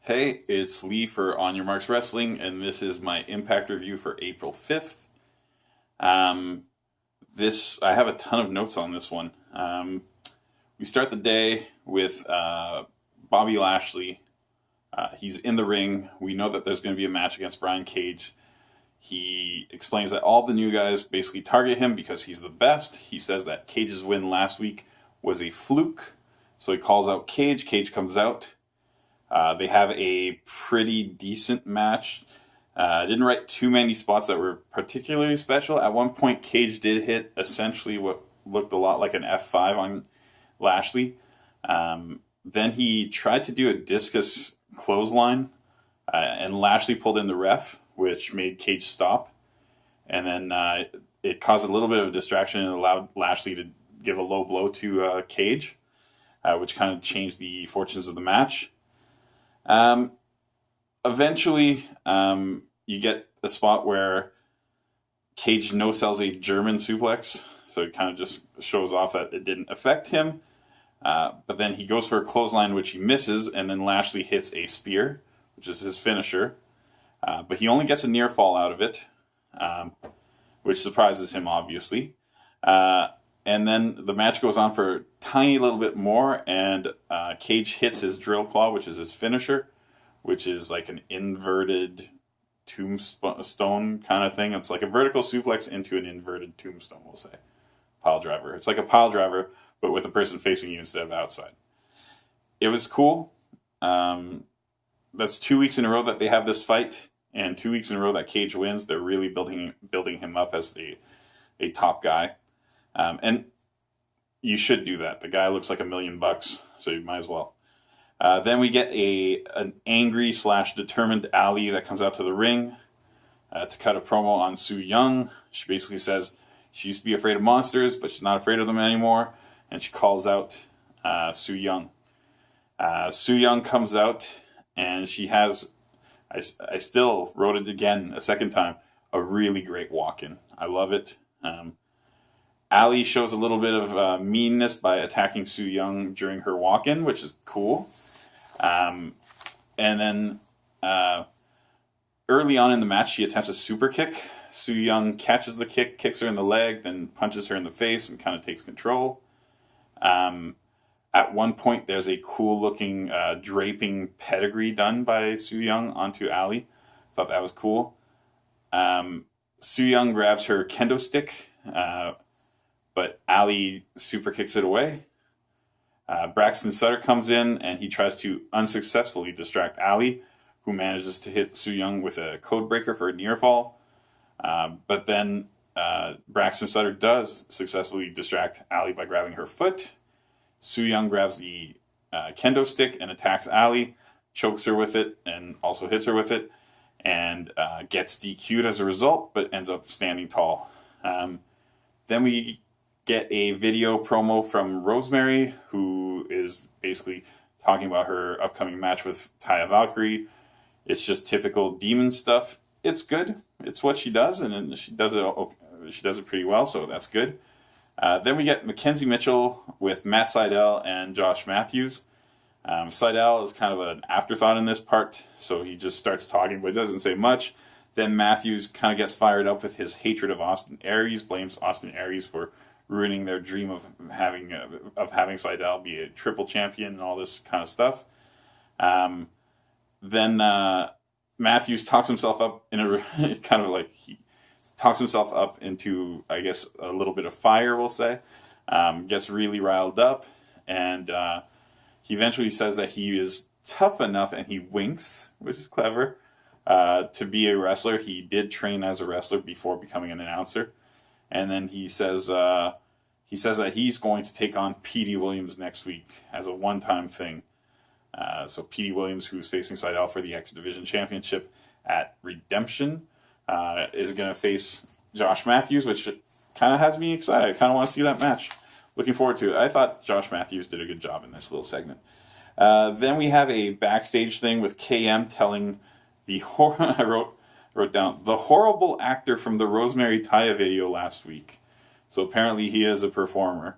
Hey, it's Lee for On Your Marks Wrestling, and this is my Impact review for April 5th. Um, I have a ton of notes on this one. We start the day with Bobby Lashley. He's in the ring. We know that there's going to be a match against Brian Cage. He explains that all the new guys basically target him because he's the best. He says that Cage's win last week was a fluke, so he calls out Cage. Cage comes out. They have a pretty decent match. Didn't write too many spots that were particularly special. At one point, Cage did hit essentially what looked a lot like an F5 on Lashley. Then he tried to do a discus clothesline, and Lashley pulled in the ref, which made Cage stop. And then it caused a little bit of a distraction and allowed Lashley to give a low blow to Cage, which kind of changed the fortunes of the match. Eventually, you get a spot where Cage no-sells a German suplex, so it kind of just shows off that it didn't affect him. But then he goes for a clothesline, which he misses, and then Lashley hits a spear, which is his finisher. But he only gets a near fall out of it, which surprises him, obviously. And then the match goes on for a tiny little bit more, and Cage hits his drill claw, which is his finisher, which is like an inverted tombstone kind of thing. It's like a vertical suplex into an inverted tombstone, we'll say. Pile driver. It's like a pile driver, but with a person facing you instead of outside. It was cool. That's 2 weeks in a row that they have this fight, and 2 weeks in a row that Cage wins. They're really building him up as a top guy. And you should do that. The guy looks like $1 million, so you might as well. Then we get an angry / determined Allie that comes out to the ring to cut a promo on Sooyoung. She basically says she used to be afraid of monsters, but she's not afraid of them anymore. And she calls out Sooyoung. Sooyoung comes out, and she has, I still wrote it again a second time, a really great walk-in. I love it. Allie shows a little bit of meanness by attacking Sooyoung during her walk-in, which is cool. And then early on in the match, she attempts a super kick. Sooyoung catches the kick, kicks her in the leg, then punches her in the face and kind of takes control. At one point, there's a cool-looking draping pedigree done by Sooyoung onto Allie. Thought that was cool. Sooyoung grabs her kendo stick, but Allie super kicks it away. Braxton Sutter comes in, and he tries to unsuccessfully distract Allie, who manages to hit Sooyoung with a code breaker for a near fall. But then Braxton Sutter does successfully distract Allie by grabbing her foot. Sooyoung grabs the kendo stick and attacks Allie, chokes her with it, and also hits her with it, and gets DQ'd as a result, but ends up standing tall. Then we get a video promo from Rosemary, who is basically talking about her upcoming match with Taya Valkyrie. It's just typical demon stuff. It's good. It's what she does, and she does it pretty well, so that's good. Then we get Mackenzie Mitchell with Matt Sydal and Josh Matthews. Sydal is kind of an afterthought in this part, so he just starts talking, but he doesn't say much. Then Matthews kind of gets fired up with his hatred of Austin Aries, blames Austin Aries for ruining their dream of having Sydal be a triple champion and all this kind of stuff. Then Matthews talks himself up in a kind of like he talks himself up into, I guess, a little bit of fire, we'll say. Gets really riled up, and he eventually says that he is tough enough, and he winks, which is clever, to be a wrestler. He did train as a wrestler before becoming an announcer. And then he says that he's going to take on Petey Williams next week as a one-time thing. So Petey Williams, who's facing Sydal for the X Division Championship at Redemption, is going to face Josh Matthews, which kind of has me excited. I kind of want to see that match. Looking forward to it. I thought Josh Matthews did a good job in this little segment. Then we have a backstage thing with KM telling the I wrote down the horrible actor from the Rosemary Taya video last week. So apparently he is a performer.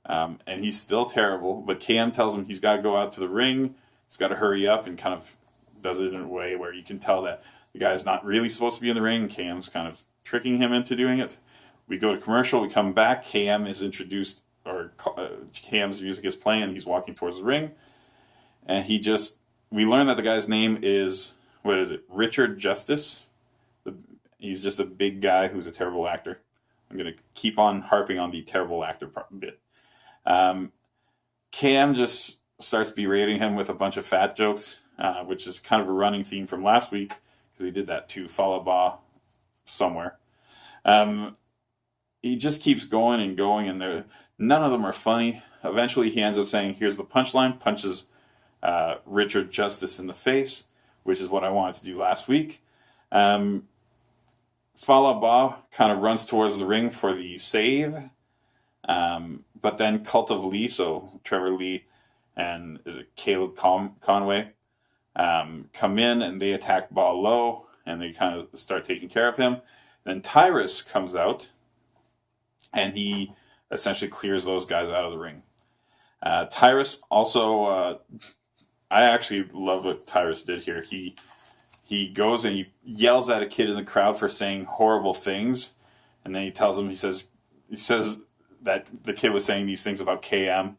And he's still terrible, but KM tells him he's got to go out to the ring. He's got to hurry up and kind of does it in a way where you can tell that the guy's not really supposed to be in the ring. KM's kind of tricking him into doing it. We go to commercial, we come back, KM is introduced, or KM's music is playing, and he's walking towards the ring. And we learn that the guy's name is, Richard Justice. He's just a big guy who's a terrible actor. I'm going to keep on harping on the terrible actor bit. KM just starts berating him with a bunch of fat jokes, which is kind of a running theme from last week, because he did that to Falaba somewhere. He just keeps going and going, and none of them are funny. Eventually he ends up saying, here's the punchline, punches Richard Justice in the face, which is what I wanted to do last week. Falaba kind of runs towards the ring for the save, but then Cult of Lee, so Trevor Lee and Caleb Conway, come in and they attack Ba low, and they kind of start taking care of him. Then Tyrus comes out, and he essentially clears those guys out of the ring. Tyrus also, I actually love what Tyrus did here. He goes and he yells at a kid in the crowd for saying horrible things, and then he tells him, he says that the kid was saying these things about KM.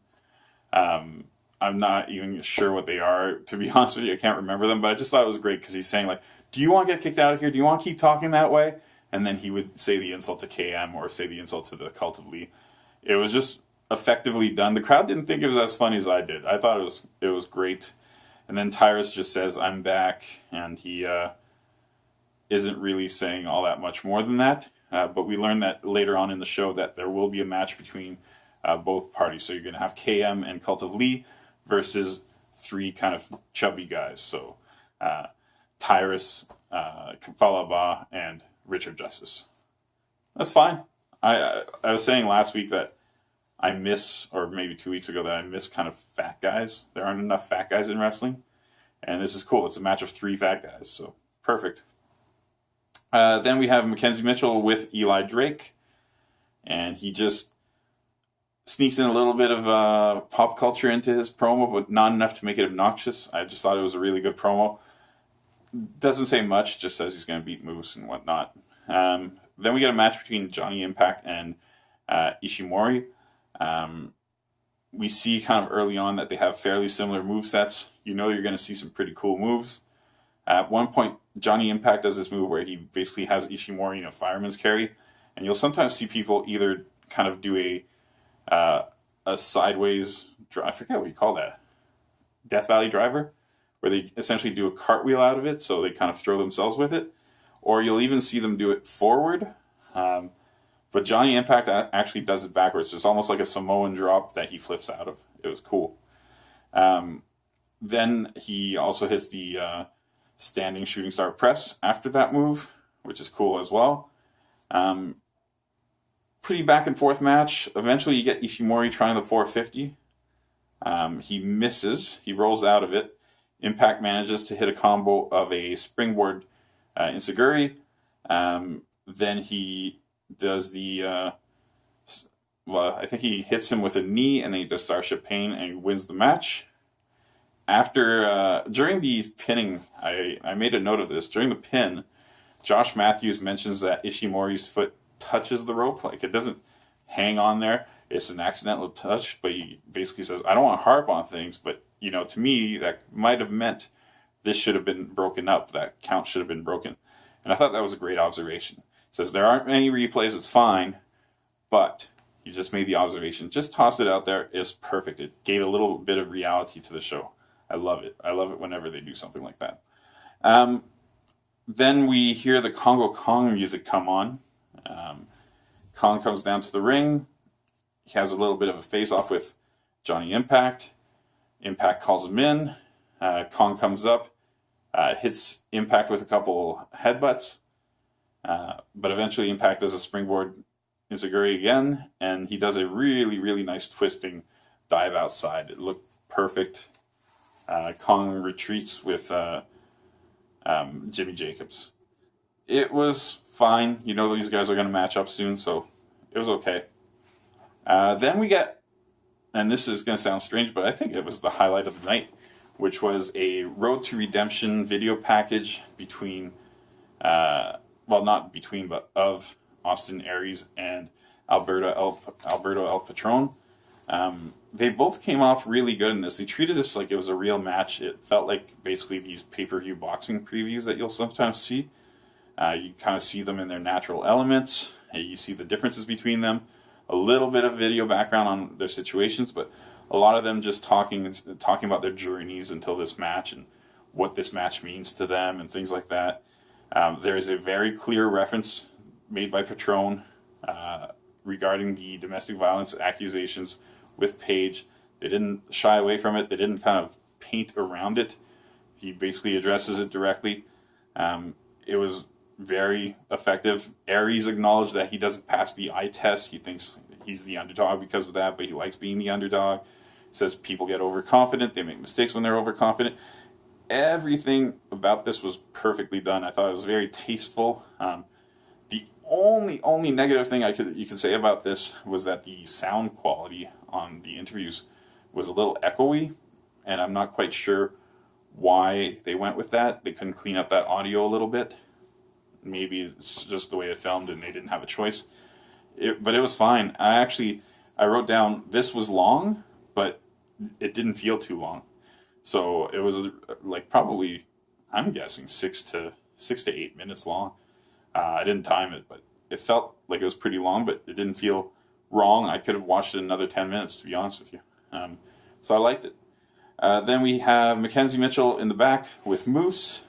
I'm not even sure what they are, to be honest with you. I can't remember them, but I just thought it was great because he's saying, like, do you want to get kicked out of here? Do you want to keep talking that way? And then he would say the insult to KM or say the insult to the Cult of Lee. It was just effectively done. The crowd didn't think it was as funny as I did. I thought it was great. And then Tyrus just says, I'm back, and he isn't really saying all that much more than that. But we learned that later on in the show that there will be a match between both parties. So you're going to have KM and Cult of Lee versus three kind of chubby guys. So Tyrus, Falaba, and Richard Justice. That's fine. I was saying last week that I miss, or maybe 2 weeks ago, that I miss kind of fat guys. There aren't enough fat guys in wrestling. And this is cool. It's a match of three fat guys. So perfect. Then we have Mackenzie Mitchell with Eli Drake. And he just sneaks in a little bit of pop culture into his promo, but not enough to make it obnoxious. I just thought it was a really good promo. Doesn't say much, just says he's going to beat Moose and whatnot. Then we get a match between Johnny Impact and Ishimori. We see kind of early on that they have fairly similar movesets. You know you're going to see some pretty cool moves. At one point, Johnny Impact does this move where he basically has Ishimori in a fireman's carry. And you'll sometimes see people either kind of do a sideways, I forget what you call that, Death Valley driver, where they essentially do a cartwheel out of it, so they kind of throw themselves with it. Or you'll even see them do it forward. But Johnny Impact actually does it backwards. It's almost like a Samoan drop that he flips out of. It was cool. Then he also hits the standing shooting star press after that move, which is cool as well. Pretty back and forth match. Eventually you get Ishimori trying the 450. He misses. He rolls out of it. Impact manages to hit a combo of a springboard Insaguri. Then he does I think he hits him with a knee, and then he does Starship Pain, and he wins the match. During the pinning, I made a note of this. During the pin, Josh Matthews mentions that Ishimori's foot touches the rope. Like, it doesn't hang on there. It's an accidental touch, but he basically says, I don't want to harp on things, but, to me, that might have meant this should have been broken up. That count should have been broken. And I thought that was a great observation. He says, there aren't many replays, it's fine, but you just made the observation. Just tossed it out there. It's perfect. It gave a little bit of reality to the show. I love it. I love it whenever they do something like that. Then we hear the Congo Kong music come on. Kong comes down to the ring. He has a little bit of a face-off with Johnny Impact. Impact calls him in. Kong comes up, hits Impact with a couple headbutts. But eventually Impact does a springboard Insaguri again, and he does a really, really nice twisting dive outside. It looked perfect. Kong retreats with Jimmy Jacobs. It was fine. These guys are going to match up soon, so it was okay. Then we get, and this is going to sound strange, but I think it was the highlight of the night. which was a Road to Redemption video package between, well, not between, but of Austin Aries and Alberto El Patron. They both came off really good in this. They treated this like it was a real match. It felt like basically these pay-per-view boxing previews that you'll sometimes see. You kind of see them in their natural elements. You see the differences between them. A little bit of video background on their situations, but a lot of them just talking about their journeys until this match and what this match means to them and things like that. There is a very clear reference made by Patron regarding the domestic violence accusations with Paige. They didn't shy away from it. They didn't kind of paint around it. He basically addresses it directly. It was very effective. Aries acknowledged that he doesn't pass the eye test. He thinks he's the underdog because of that, but he likes being the underdog. Says people get overconfident. They make mistakes when they're overconfident. Everything about this was perfectly done. I thought it was very tasteful. The only negative thing you could say about this was that the sound quality on the interviews was a little echoey, and I'm not quite sure why they went with that. They couldn't clean up that audio a little bit. Maybe it's just the way it filmed and they didn't have a choice. But it was fine. I wrote down this was long, but it didn't feel too long. So it was like probably, I'm guessing 6 to 8 minutes long. I didn't time it, but it felt like it was pretty long, but it didn't feel wrong. I could have watched it another 10 minutes, to be honest with you. So I liked it. Then we have Mackenzie Mitchell in the back with Moose.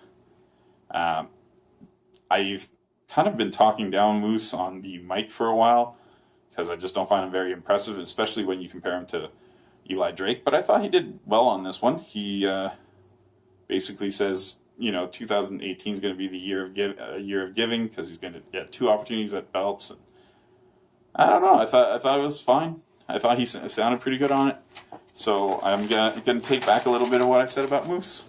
I've kind of been talking down Moose on the mic for a while because I just don't find him very impressive, especially when you compare him to Eli Drake. But I thought he did well on this one. He basically says, 2018 is going to be the year of giving because he's going to get 2 opportunities at belts. And I don't know. I thought it was fine. I thought he sounded pretty good on it. So I'm gonna take back a little bit of what I said about Moose.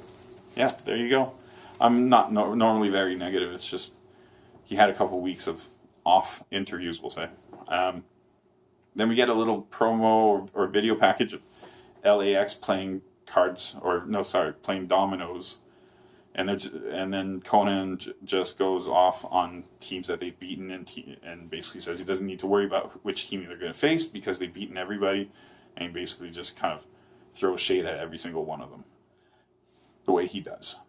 Yeah, there you go. I'm not normally very negative. It's just he had a couple weeks of off interviews, we'll say. Then we get a little promo or video package of LAX playing playing dominoes, and then Conan just goes off on teams that they've beaten and basically says he doesn't need to worry about which team they're going to face because they've beaten everybody, and he basically just kind of throws shade at every single one of them the way he does.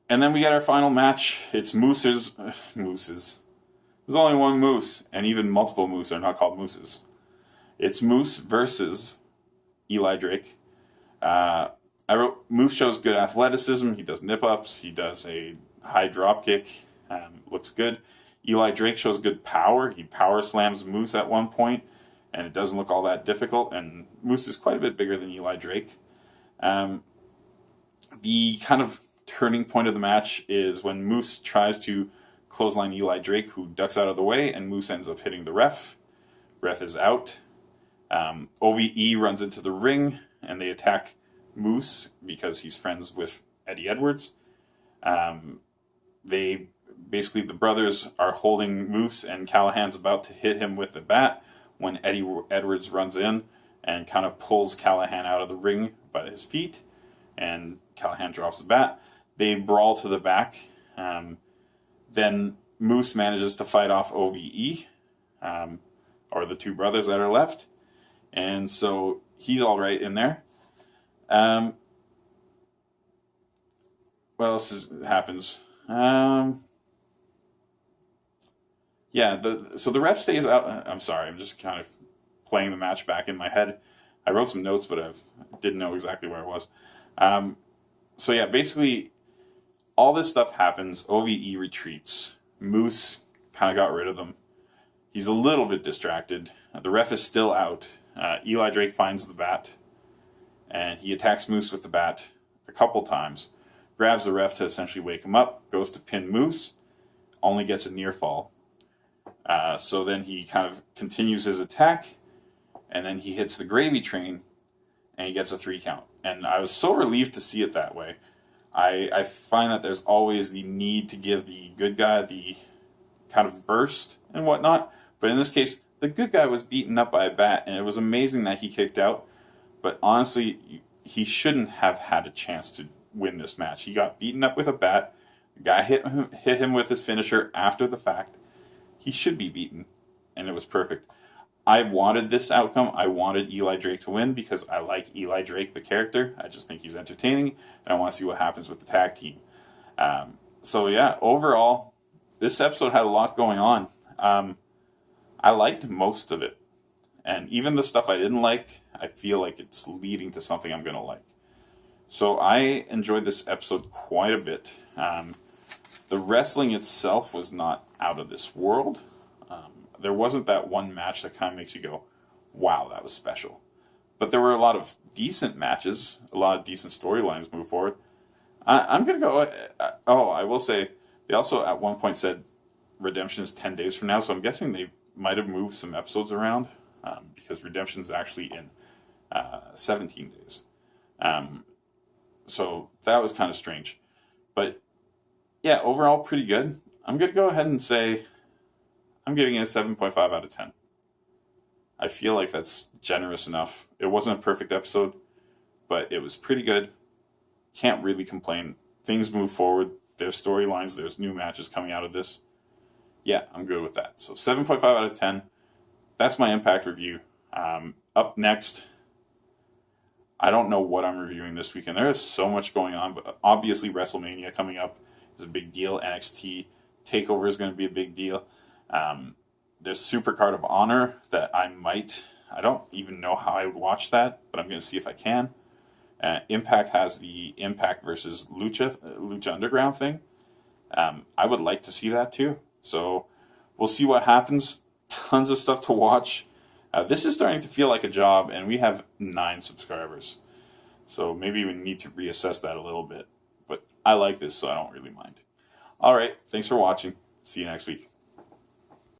And then we get our final match. It's Mooses. There's only one Moose, and even multiple Moose are not called Mooses. It's Moose versus Eli Drake. I wrote, Moose shows good athleticism. He does nip-ups. He does a high drop kick. Looks good. Eli Drake shows good power. He power slams Moose at one point, and it doesn't look all that difficult. And Moose is quite a bit bigger than Eli Drake. The kind of turning point of the match is when Moose tries to clothesline Eli Drake, who ducks out of the way, and Moose ends up hitting the ref. Ref is out. OVE runs into the ring, and they attack Moose because he's friends with Eddie Edwards. The brothers are holding Moose, and Callahan's about to hit him with the bat when Eddie Edwards runs in and kind of pulls Callahan out of the ring by his feet, and Callahan drops the bat. They brawl to the back. Then Moose manages to fight off OVE, or the 2 brothers that are left, and so he's all right in there. What else happens? So the ref stays out. I'm sorry, I'm just kind of playing the match back in my head. I wrote some notes, but I didn't know exactly where I was. Basically, all this stuff happens. OVE retreats. Moose kind of got rid of them. He's a little bit distracted. The ref is still out. Eli Drake finds the bat, and he attacks Moose with the bat a couple times. Grabs the ref to essentially wake him up. Goes to pin Moose. Only gets a near fall. So then he kind of continues his attack, and then he hits the gravy train, and he gets a 3 count. And I was so relieved to see it that way. I find that there's always the need to give the good guy the kind of burst and whatnot. But in this case, the good guy was beaten up by a bat, and it was amazing that he kicked out. But honestly, he shouldn't have had a chance to win this match. He got beaten up with a bat. The guy hit him with his finisher after the fact. He should be beaten, and it was perfect. I wanted this outcome. I wanted Eli Drake to win because I like Eli Drake, the character. I just think he's entertaining, and I want to see what happens with the tag team. So yeah, overall, this episode had a lot going on. I liked most of it. And even the stuff I didn't like, I feel like it's leading to something I'm going to like. So I enjoyed this episode quite a bit. The wrestling itself was not out of this world. There wasn't that one match that kind of makes you go, wow, that was special. But there were a lot of decent matches, a lot of decent storylines move forward. I'm going to go, I will say, they also at one point said Redemption is 10 days from now, so I'm guessing they might have moved some episodes around because Redemption is actually in 17 days. So that was kind of strange. But yeah, overall pretty good. I'm going to go ahead and say I'm giving it a 7.5 out of 10. I feel like that's generous enough. It wasn't a perfect episode, but it was pretty good. Can't really complain. Things move forward. There's storylines. There's new matches coming out of this. Yeah, I'm good with that. So 7.5 out of 10. That's my Impact review. Up next, I don't know what I'm reviewing this weekend. There is so much going on, but obviously WrestleMania coming up is a big deal. NXT TakeOver is going to be a big deal. There's Supercard of Honor that I don't even know how I would watch that, but I'm going to see if I can. Impact has the Impact versus Lucha Underground thing. I would like to see that too. So we'll see what happens. Tons of stuff to watch. This is starting to feel like a job, and we have 9 subscribers. So maybe we need to reassess that a little bit. But I like this, so I don't really mind. All right. Thanks for watching. See you next week.